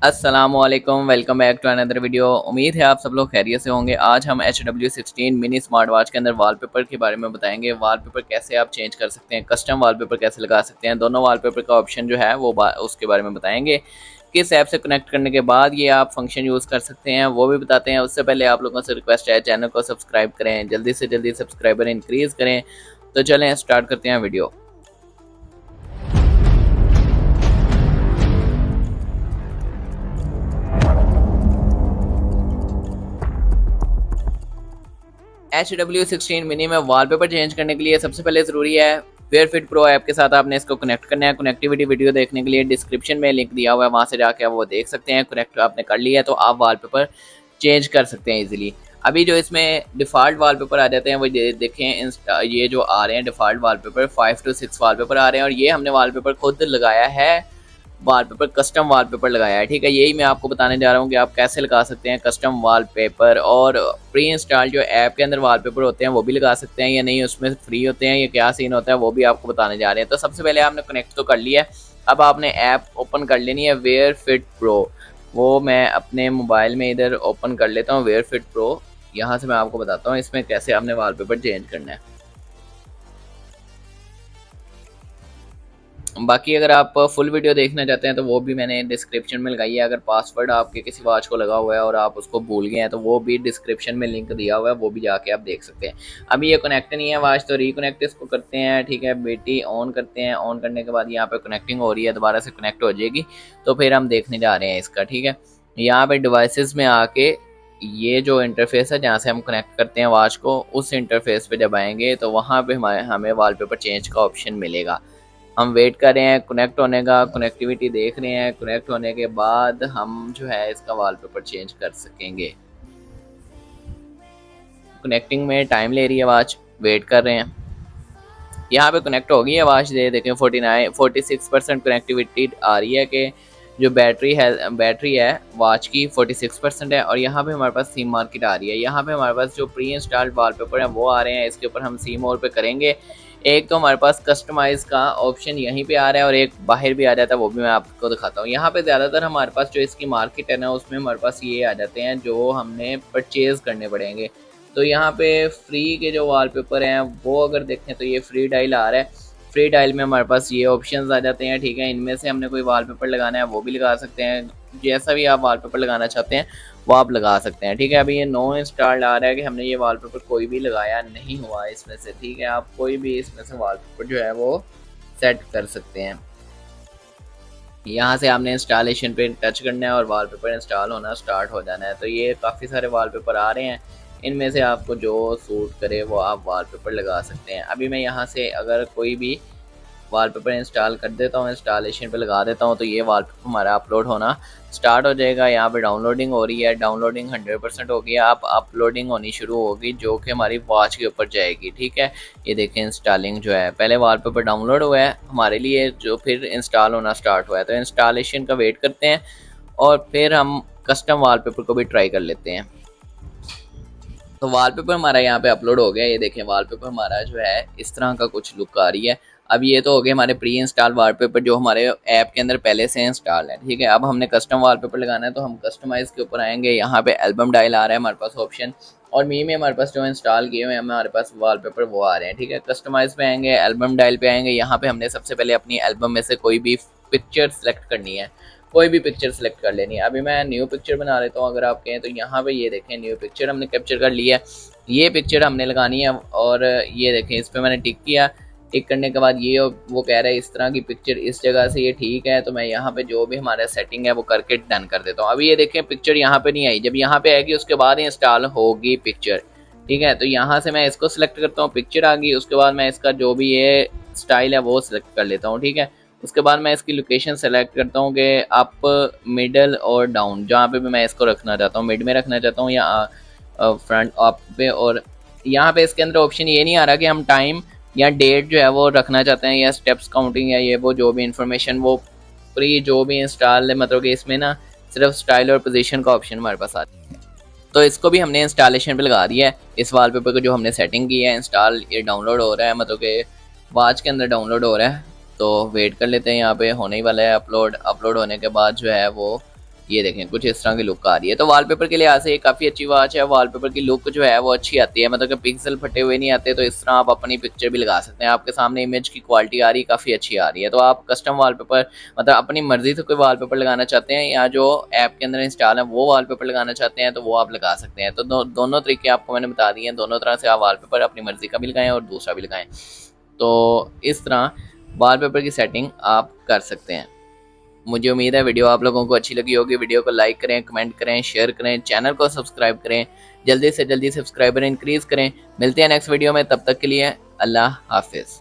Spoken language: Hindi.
अस्सलामुअलैकुम, welcome back to another video. उम्मीद है आप सब लोग खैरियत से होंगे। आज हम HW16 मिनी स्मार्ट वॉच के अंदर वॉलपेपर के बारे में बताएंगे। वॉलपेपर कैसे आप चेंज कर सकते हैं, कस्टम वॉलपेपर कैसे लगा सकते हैं, दोनों वॉलपेपर का ऑप्शन जो है वो उसके बारे में बताएंगे। किस ऐप से कनेक्ट करने के बाद ये आप फंक्शन यूज़ कर सकते हैं वो भी बताते हैं। उससे पहले आप लोगों से रिक्वेस्ट है, चैनल को सब्सक्राइब करें, जल्दी से जल्दी सब्सक्राइबर इंक्रीज़ करें। तो चलें स्टार्ट करते हैं वीडियो। HW16 मिनी में वॉलपेपर चेंज करने के लिए सबसे पहले ज़रूरी है वेयर फिट प्रो ऐप के साथ आपने इसको कनेक्ट करना है। कनेक्टिविटी वीडियो देखने के लिए डिस्क्रिप्शन में लिंक दिया हुआ है, वहाँ से जाके आप वो देख सकते हैं। कनेक्ट आपने कर लिया है तो आप वॉलपेपर चेंज कर सकते हैं इजीली। अभी जो इसमें डिफ़ॉल्ट वॉलपेपर आ जाते हैं वो देखें, ये जो आ रहे हैं डिफ़ॉल्ट वॉलपेपर 5 to 6 वॉलपेपर आ रहे हैं, और ये हमने वॉलपेपर खुद लगाया है। वॉलपेपर कस्टम वॉलपेपर लगाया है, ठीक है। यही मैं आपको बताने जा रहा हूँ कि आप कैसे लगा सकते हैं कस्टम वॉलपेपर, और प्री इंस्टॉल जो ऐप के अंदर वॉलपेपर होते हैं वो भी लगा सकते हैं या नहीं, उसमें फ्री होते हैं या क्या सीन होता है वो भी आपको बताने जा रहे हैं। तो सबसे पहले आपने कनेक्ट तो कर लिया है, अब आपने ऐप ओपन कर लेनी है वेयर फिट प्रो। वो मैं अपने मोबाइल में इधर ओपन कर लेता हूँ वेयर फिट प्रो। यहाँ से मैं आपको बताता हूँ इसमें कैसे आपने वॉलपेपर चेंज करना है। बाकी अगर आप फुल वीडियो देखना चाहते हैं तो वो भी मैंने डिस्क्रिप्शन में लगाई है। अगर पासवर्ड आपके किसी वॉच को लगा हुआ है और आप उसको भूल गए हैं तो वो भी डिस्क्रिप्शन में लिंक दिया हुआ है, वो भी जाके आप देख सकते हैं। अभी ये कनेक्ट नहीं है वॉच, तो रिकनेक्ट इसको करते हैं, ठीक है बेटी। ऑन करते हैं, ऑन करने के बाद यहाँ पे कनेक्टिंग हो रही है, दोबारा से कनेक्ट हो जाएगी। तो फिर हम देखने जा रहे हैं इसका, ठीक है। यहाँ पे डिवाइसेस में आके ये जो इंटरफेस है जहाँ से हम कनेक्ट करते हैं वॉच को, उस इंटरफेस पे जब आएंगे तो वहाँ पे हमें वॉलपेपर चेंज का ऑप्शन मिलेगा। हम वेट कर रहे हैं कनेक्ट होने का, कनेक्टिविटी देख रहे हैं। कनेक्ट होने के बाद हम जो है इसका वॉलपेपर चेंज कर सकेंगे। कनेक्टिंग में टाइम ले रही है वॉच, वेट कर रहे हैं। यहाँ पे कनेक्ट हो गई है वॉच, दे देखें 46% कनेक्टिविटी आ रही है कि जो बैटरी है वॉच की 46% है। और यहाँ पे हमारे पास सीम मार्केट आ रही है। यहाँ पे हमारे पास जो प्री इंस्टॉल्ड वॉलपेपर है वो आ रहे हैं, इसके ऊपर हम सी मोर पे करेंगे। एक तो हमारे पास कस्टमाइज का ऑप्शन यहीं पे आ रहा है और एक बाहर भी आ जाता है, वो भी मैं आपको दिखाता हूँ। यहाँ पे ज़्यादातर हमारे पास जो इसकी मार्केट है ना, उसमें हमारे पास ये आ जाते हैं जो हमने परचेज़ करने पड़ेंगे। तो यहाँ पे फ्री के जो वॉलपेपर हैं वो अगर देखें तो ये फ्री डायल आ रहा है। फ्री डायल में हमारे पास ये ऑप्शंस आ जाते हैं, ठीक है। इनमें से हमने कोई वॉलपेपर लगाना है वो भी लगा सकते हैं। जैसा भी आप वॉलपेपर लगाना चाहते हैं वो आप लगा सकते हैं, ठीक है। अभी ये नो इंस्टॉल्ड आ रहा है कि हमने ये वॉलपेपर कोई भी लगाया नहीं हुआ है इसमें से, ठीक है। आप कोई भी इसमें से वॉलपेपर जो है वो सेट कर सकते हैं। यहाँ से आपने इंस्टॉलेशन पे टच करना है और वॉलपेपर इंस्टॉल होना स्टार्ट हो जाना है। तो ये काफ़ी सारे वॉलपेपर आ रहे हैं, इनमें से आपको जो सूट करे वो आप वॉलपेपर लगा सकते हैं। अभी मैं यहाँ से अगर कोई भी वॉलपेपर इंस्टॉल कर देता हूँ, इंस्टॉलेशन पे लगा देता हूँ, तो ये वॉलपेपर हमारा अपलोड होना स्टार्ट हो जाएगा। यहाँ पे डाउनलोडिंग हो रही है, डाउनलोडिंग 100% हो गई है। अब अपलोडिंग होनी शुरू होगी जो कि हमारी वॉच के ऊपर जाएगी, ठीक है। ये देखें इंस्टॉलिंग जो है, पहले वॉलपेपर डाउनलोड हुआ है हमारे लिए, जो फिर इंस्टॉल होना स्टार्ट हुआ है। तो इंस्टॉलेशन का वेट करते हैं और फिर हम कस्टम वॉलपेपर को भी ट्राई कर लेते हैं। तो वॉलपेपर हमारा यहाँ पे अपलोड हो गया। ये देखें वॉलपेपर हमारा जो है इस तरह का कुछ लुक आ रही है। अब ये तो हो गए हमारे प्री इंस्टॉल वॉलपेपर जो हमारे ऐप के अंदर पहले से इंस्टॉल है, ठीक है। अब हमने कस्टम वॉलपेपर लगाना है, तो हम कस्टमाइज़ के ऊपर आएंगे। यहाँ पे एल्बम डायल आ रहा है हमारे पास ऑप्शन, और मी में हमारे पास जो इंस्टॉल किए हुए हैं हमारे पास वॉलपेपर वो आ रहे हैं, ठीक है। कस्टमाइज़ पे आएंगे, एल्बम डायल पे आएंगे। यहाँ पे हमने सबसे पहले अपनी एल्बम में से कोई भी पिक्चर सेलेक्ट करनी है, कोई भी पिक्चर सेलेक्ट कर लेनी है। अभी मैं न्यू पिक्चर बना लेता हूँ अगर आप कहें तो। यहाँ पे ये देखें न्यू पिक्चर हमने कैप्चर कर लिया है, ये पिक्चर हमने लगानी है। और ये देखें इस पर मैंने टिक किया। टिक करने के बाद ये वो कह रहा है इस तरह की पिक्चर इस जगह से, ये ठीक है। तो मैं यहाँ पे जो भी हमारा सेटिंग है वो करके डन कर देता हूँ। अभी ये देखें पिक्चर यहाँ पे नहीं आई, जब यहाँ पे आएगी उसके बाद इंस्टॉल होगी पिक्चर, ठीक है। तो यहाँ से मैं इसको सिलेक्ट करता हूँ, पिक्चर आ गई। उसके बाद मैं इसका जो भी ये स्टाइल है वो सिलेक्ट कर लेता हूँ, ठीक है। उसके बाद मैं इसकी लोकेशन सेलेक्ट करता हूँ कि अप, मिडल और डाउन, जहाँ पे भी मैं इसको रखना चाहता हूँ। मिड में रखना चाहता हूँ या फ्रंट अप पे। और यहाँ पे इसके अंदर ऑप्शन ये नहीं आ रहा कि हम टाइम या डेट जो है वो रखना चाहते हैं या स्टेप्स काउंटिंग या ये वो जो भी इंफॉर्मेशन वो प्री जो भी इंस्टॉल है, मतलब कि इसमें ना सिर्फ स्टाइल और पोजीशन का ऑप्शन हमारे पास आता है। तो इसको भी हमने इंस्टॉलेशन पे लगा दिया है, इस वॉलपेपर को जो हमने सेटिंग की है। इंस्टॉल ये डाउनलोड हो रहा है, मतलब कि वॉच के अंदर डाउनलोड हो रहा है। तो वेट कर लेते हैं, यहाँ पे होने ही वाला है अपलोड। अपलोड होने के बाद जो है वो ये देखें कुछ इस तरह की लुक आ रही है। तो वॉलपेपर के लिहाज से ये काफ़ी अच्छी वॉच है। वॉलपेपर की लुक जो है वो अच्छी आती है, मतलब कि पिक्सल फटे हुए नहीं आते। तो इस तरह आप अपनी पिक्चर भी लगा सकते हैं। आपके सामने इमेज की क्वालिटी आ रही है, काफ़ी अच्छी आ रही है। तो आप कस्टम वॉलपेपर मतलब अपनी मर्जी से कोई वॉलपेपर लगाना चाहते हैं या जो ऐप के अंदर इंस्टॉल है वो वॉलपेपर लगाना चाहते हैं तो वो आप लगा सकते हैं। तो दोनों तरीके आपको मैंने बता दिए हैं। दोनों तरह से आप वॉलपेपर अपनी मर्जी का भी लगाएं और दूसरा भी लगाएं। तो इस तरह वॉलपेपर की सेटिंग आप कर सकते हैं। मुझे उम्मीद है वीडियो आप लोगों को अच्छी लगी होगी। वीडियो को लाइक करें, कमेंट करें, शेयर करें, चैनल को सब्सक्राइब करें, जल्दी से जल्दी सब्सक्राइबर इंक्रीज़ करें। मिलते हैं नेक्स्ट वीडियो में, तब तक के लिए अल्लाह हाफिज़।